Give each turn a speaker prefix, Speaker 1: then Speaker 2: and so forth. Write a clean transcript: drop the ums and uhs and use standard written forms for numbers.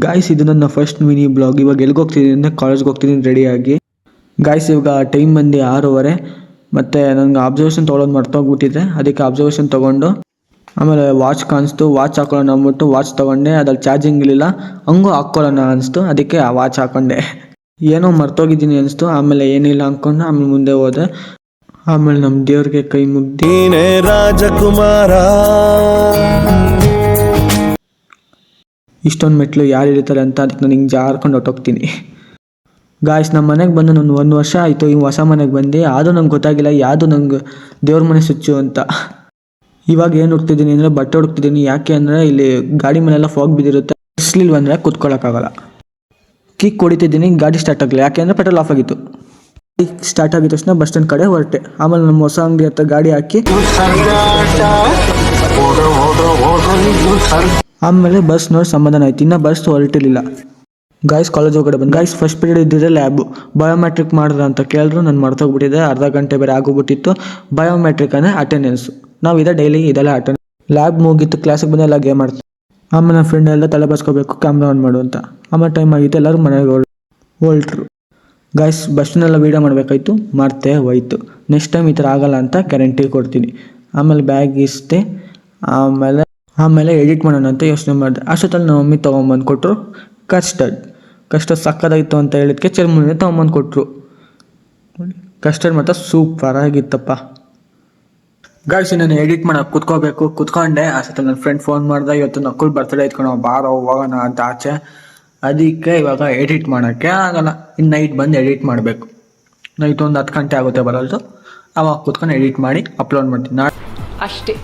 Speaker 1: Guys ಇದು ನನ್ನ first mini blog. ಇವಾಗ ಎಲ್ಲಿಗೆ ಹೋಗ್ತಿದ್ದೀನಿ ಅಂದರೆ ಕಾಲೇಜ್ಗೆ ಹೋಗ್ತಿದ್ದೀನಿ ರೆಡಿಯಾಗಿ. ಗಾಯ್ಸ್ ಇವಾಗ ಟೈಮ್ ಬಂದು 6:30 ಮತ್ತು ನನಗೆ ಅಬ್ಸರ್ವೇಷನ್ ತೊಗೊಳೋದು ಮರ್ತೋಗ್ಬಿಟ್ಟಿದೆ. ಅದಕ್ಕೆ ಅಬ್ಸರ್ವೇಷನ್ ತೊಗೊಂಡು ಆಮೇಲೆ ವಾಚ್ ಕಾಣಿಸ್ತು, ವಾಚ್ ಹಾಕೊಳ್ಳೋಣ ಅಂದ್ಬಿಟ್ಟು ವಾಚ್ ತೊಗೊಂಡೆ. ಅದ್ರಲ್ಲಿ ಚಾರ್ಜಿಂಗ್ ಇರಲಿಲ್ಲ, ಹಂಗೂ ಹಾಕ್ಕೊಳ್ಳೋಣ ಅನಿಸ್ತು, ಅದಕ್ಕೆ ಆ ವಾಚ್ ಹಾಕ್ಕೊಂಡೆ. ಏನೋ ಮರ್ತೋಗಿದ್ದೀನಿ ಅನಿಸ್ತು. ಆಮೇಲೆ ಏನಿಲ್ಲ ಅಂದ್ಕೊಂಡು ಆಮೇಲೆ ಮುಂದೆ ಹೋದೆ. ಆಮೇಲೆ ನಮ್ಮ ದೇವ್ರಿಗೆ ಕೈ ಮುಗ್ದು ರಾಜಕುಮಾರ ಇಷ್ಟೊಂದು ಮೆಟ್ಲು ಯಾರು ಇರ್ತಾರೆ ಅಂತ ಅದಕ್ಕೆ ನಾನು ಹಿಂಗೆ ಜಾರ್ಕೊಂಡು ಹೊಟ್ಟೋಗ್ತೀನಿ. ಗಾಯ್ಸ್ ನಮ್ಮ ಮನೆಗೆ ಬಂದು ನಾನು 1 ವರ್ಷ ಆಯಿತು. ಈ ಹೊಸ ಮನೆಗೆ ಬಂದು ಆದರೂ ನಂಗೆ ಗೊತ್ತಾಗಿಲ್ಲ ಯಾವುದು ನಂಗೆ ದೇವ್ರ ಮನೆ ಸ್ವಿಚ್ಚು ಅಂತ. ಇವಾಗ ಏನು ಹುಡ್ತಿದ್ದೀನಿ ಅಂದರೆ ಬಟ್ಟೆ ಹುಡುಕ್ತಿದ್ದೀನಿ. ಯಾಕೆ ಅಂದರೆ ಇಲ್ಲಿ ಗಾಡಿ ಮನೆಯೆಲ್ಲ ಫಾಗ್ ಬಿದ್ದಿರುತ್ತೆ, ಬಿಸಿಲಿಲ್ಲ ಅಂದರೆ ಕೂತ್ಕೊಳ್ಳೋಕ್ಕಾಗಲ್ಲ. ಕಿಕ್ ಹೊಡಿತಿದ್ದೀನಿ, ಗಾಡಿ ಸ್ಟಾರ್ಟ್ ಆಗಲಿಲ್ಲ. ಯಾಕೆ ಅಂದರೆ ಪೆಟ್ರೋಲ್ ಆಫ್ ಆಗಿತ್ತು. ಸ್ಟಾರ್ಟ್ ಆಗಿದ ತಕ್ಷಣ ಬಸ್ ಸ್ಟ್ಯಾಂಡ್ ಕಡೆ ಹೊರಟೆ. ಆಮೇಲೆ ನಮ್ಮ ಹೊಸ ಅಂಗಡಿ ಹತ್ರ ಗಾಡಿ ಹಾಕಿ ಆಮೇಲೆ ಬಸ್ ನೋಡಿ ಸಮಾಧಾನ ಆಯ್ತು. ಇನ್ನು ಬಸ್ ಹೊರಟಿರಲಿಲ್ಲ. ಗಾಯ್ಸ್ ಕಾಲೇಜ್ ಒಳಗಡೆ ಬಂದು ಗಾಯ್ಸ್ ಫಸ್ಟ್ ಪೀರಿಯಡ್ ಇದ್ದಿದೆ ಲ್ಯಾಬು. ಬಯೋಮೆಟ್ರಿಕ್ ಮಾಡಿದ್ರೆ ಅಂತ ಕೇಳಿದ್ರು, ನಾನು ಮರ್ತೋಗ್ಬಿಟ್ಟಿದ್ದೆ. ಅರ್ಧ ಗಂಟೆ ಬೇರೆ ಆಗೋಗ್ಬಿಟ್ಟಿತ್ತು. ಬಯೋಮೆಟ್ರಿಕ್ ಅಂದರೆ ಅಟೆಂಡೆನ್ಸು. ನಾವು ಇದೆ ಡೈಲಿ ಇದೆಲ್ಲ ಅಟೆಂಡ್. ಲ್ಯಾಬ್ ಮುಗೀತು, ಕ್ಲಾಸಿಗೆ ಬಂದು ಎಲ್ಲ ಗೇಮ್ ಆಡ್ತೀವಿ. ಆಮೇಲೆ ನನ್ನ ಫ್ರೆಂಡ್ ಎಲ್ಲ ತಲೆ ಬಸ್ಕೋಬೇಕು, ಕ್ಯಾಮ್ರಾ ಆನ್ ಮಾಡು ಅಂತ. ಆಮೇಲೆ ಟೈಮ್ ಆಗಿತ್ತು, ಎಲ್ಲರೂ ಮನೆಗೆ ಹೊರಟ್ರು. ಗಾಯ್ಸ್ ಬಸ್ ಸ್ಟ್ಯಾಂಡೆಲ್ಲ ವೀಡಿಯೋ ಮಾಡಬೇಕಾಯ್ತು, ಮಾಡ್ತೇ ಹೋಯ್ತು. ನೆಕ್ಸ್ಟ್ ಟೈಮ್ ಈ ಥರ ಆಗಲ್ಲ ಅಂತ ಗ್ಯಾರಂಟಿ ಕೊಡ್ತೀನಿ. ಆಮೇಲೆ ಬ್ಯಾಗ್ ಇಸ್ತೆ. ಆಮೇಲೆ ಎಡಿಟ್ ಮಾಡೋಣ ಅಂತ ಯೋಚನೆ ಮಾಡಿದೆ. ಅಷ್ಟೊತ್ತಲ್ಲಿ ನಮ್ಮ ಮಮ್ಮಿ ತೊಗೊಂಬಂದು ಕೊಟ್ಟರು ಕಸ್ಟರ್ಡ್ ಸಕ್ಕದಾಗಿತ್ತು ಅಂತ ಹೇಳಿದ್ಕೆ ಚರ್ಮುನೆ ತೊಗೊಂಬಂದು ಕೊಟ್ಟರು. ಕಸ್ಟರ್ಡ್ ಮಾತ್ರ ಸೂಪರಾಗಿತ್ತಪ್ಪ. ಗಾಯ್ಸ್ ನಾನು ಎಡಿಟ್ ಮಾಡೋಕೆ ಕುತ್ಕೊಂಡೆ. ಅಷ್ಟೊತ್ತಲ್ಲಿ ನನ್ನ ಫ್ರೆಂಡ್ ಫೋನ್ ಮಾಡ್ದೆ, ಇವತ್ತು ನಕ್ಕುಲ್ ಬರ್ತಡೇ ಇಟ್ಕೊಂಡು ಬಾರೋ ಹೋಗೋಣ ಅಂತ ಆಚೆ. ಅದಕ್ಕೆ ಇವಾಗ ಎಡಿಟ್ ಮಾಡೋಕ್ಕೆ ಆಗಲ್ಲ. ಇನ್ನು ನೈಟ್ ಬಂದು ಎಡಿಟ್ ಮಾಡಬೇಕು. ನೈಟ್ ಒಂದು 10 ಗಂಟೆ ಆಗುತ್ತೆ ಬರೋದು. ಅವಾಗ ಕೂತ್ಕೊಂಡು ಎಡಿಟ್ ಮಾಡಿ ಅಪ್ಲೋಡ್ ಮಾಡ್ತೀನಿ.
Speaker 2: ಅಷ್ಟೇ.